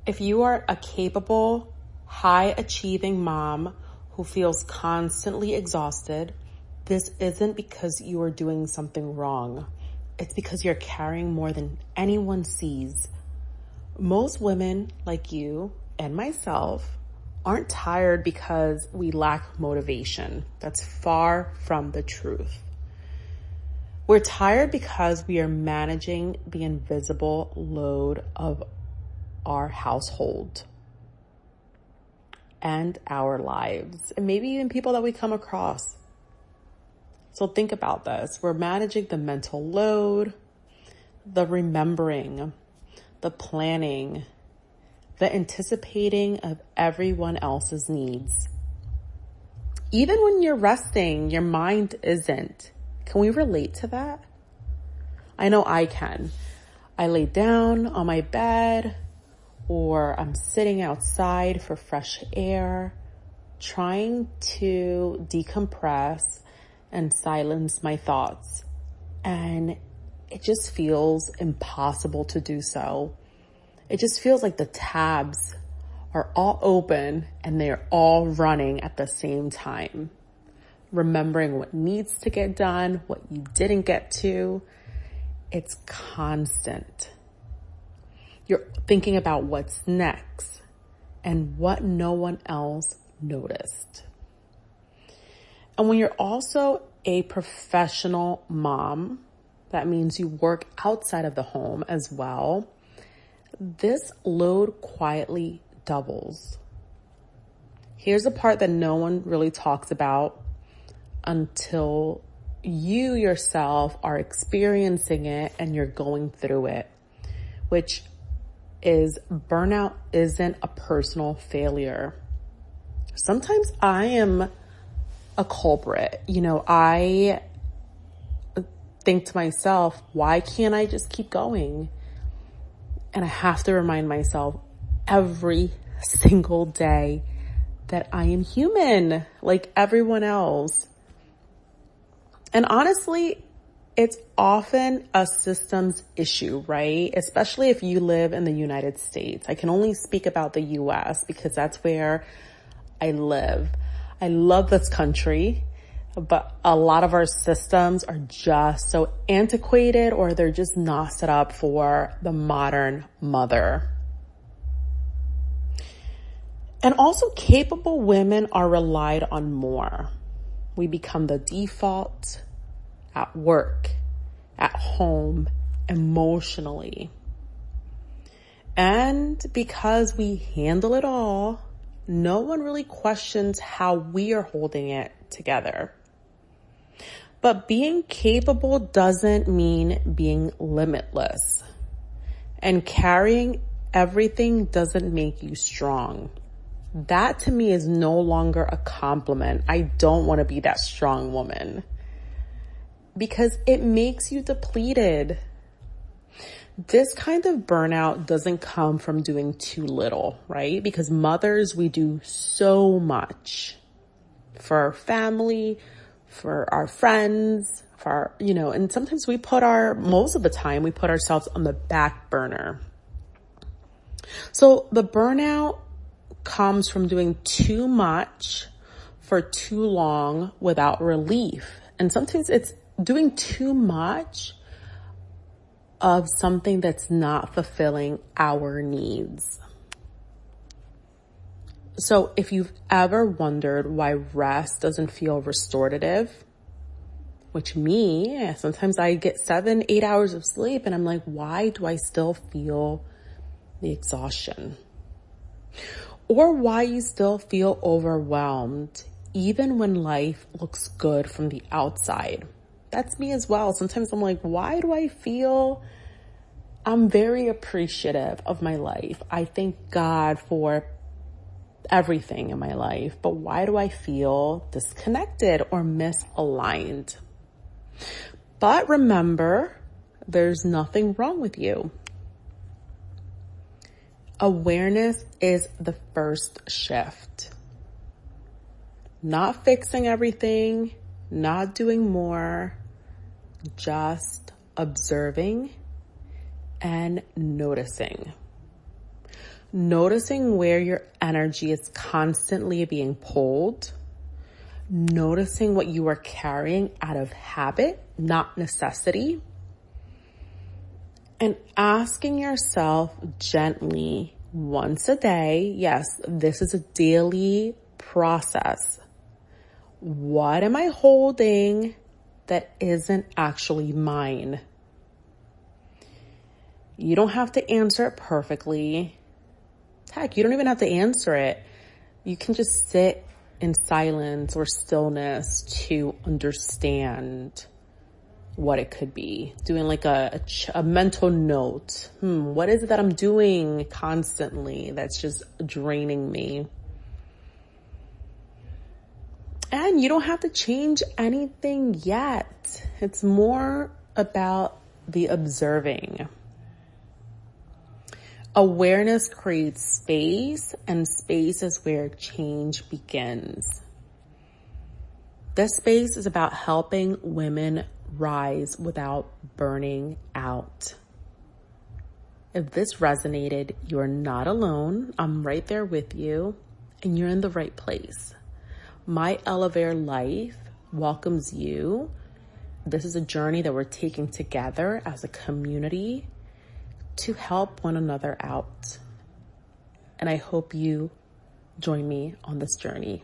If you are a capable, high-achieving mom who feels constantly exhausted, this isn't because you are doing something wrong. It's because you're carrying more than anyone sees. Most women like you and myself aren't tired because we lack motivation. That's far from the truth. We're tired because we are managing the invisible load of our household and our lives, and maybe even people that we come across. So think about this. We're managing the mental load, the remembering, the planning, the anticipating of everyone else's needs. Even when you're resting, your mind isn't. Can we relate to that? I know I can. I lay down on my bed, or I'm sitting outside for fresh air, trying to decompress and silence my thoughts. And it just feels impossible to do so. It just feels like the tabs are all open and they're all running at the same time. Remembering what needs to get done, what you didn't get to. It's constant. You're thinking about what's next and what no one else noticed. And when you're also a professional mom, that means you work outside of the home as well, this load quietly doubles. Here's the part that no one really talks about until you yourself are experiencing it and you're going through it, which is burnout isn't a personal failure. Sometimes I am a culprit. I think to myself, why can't I just keep going? And I have to remind myself every single day that I am human like everyone else. And honestly, it's often a systems issue, right? Especially if you live in the United States. I can only speak about the US because that's where I live. I love this country, but a lot of our systems are just so antiquated, or they're just not set up for the modern mother. And also, capable women are relied on more. We become the default at work, at home, emotionally. And because we handle it all, no one really questions how we are holding it together. But being capable doesn't mean being limitless. And carrying everything doesn't make you strong. That to me is no longer a compliment. I don't want to be that strong woman because it makes you depleted. This kind of burnout doesn't come from doing too little, right? Because mothers, we do so much for our family, for our friends, and sometimes most of the time we put ourselves on the back burner. So the burnout comes from doing too much for too long without relief. And sometimes it's doing too much of something that's not fulfilling our needs. So if you've ever wondered why rest doesn't feel restorative, sometimes I get 7-8 hours of sleep and I'm like, why do I still feel the exhaustion? Or why you still feel overwhelmed even when life looks good from the outside. That's me as well. Sometimes I'm like, why do I feel I'm very appreciative of my life? I thank God for everything in my life, but why do I feel disconnected or misaligned? But remember, there's nothing wrong with you. Awareness is the first shift. Not fixing everything, not doing more, just observing and noticing. Noticing where your energy is constantly being pulled. Noticing what you are carrying out of habit, not necessity. And asking yourself gently once a day, yes, this is a daily process. What am I holding that isn't actually mine? You don't have to answer it perfectly. Heck, you don't even have to answer it. You can just sit in silence or stillness to understand what it could be. Doing like a mental note. What is it that I'm doing constantly that's just draining me? And you don't have to change anything yet. It's more about the observing. Awareness creates space, and space is where change begins. This space is about helping women rise without burning out. If this resonated, you're not alone. I'm right there with you, and you're in the right place. My Elevator Life welcomes you. This is a journey that we're taking together as a community to help one another out. And I hope you join me on this journey.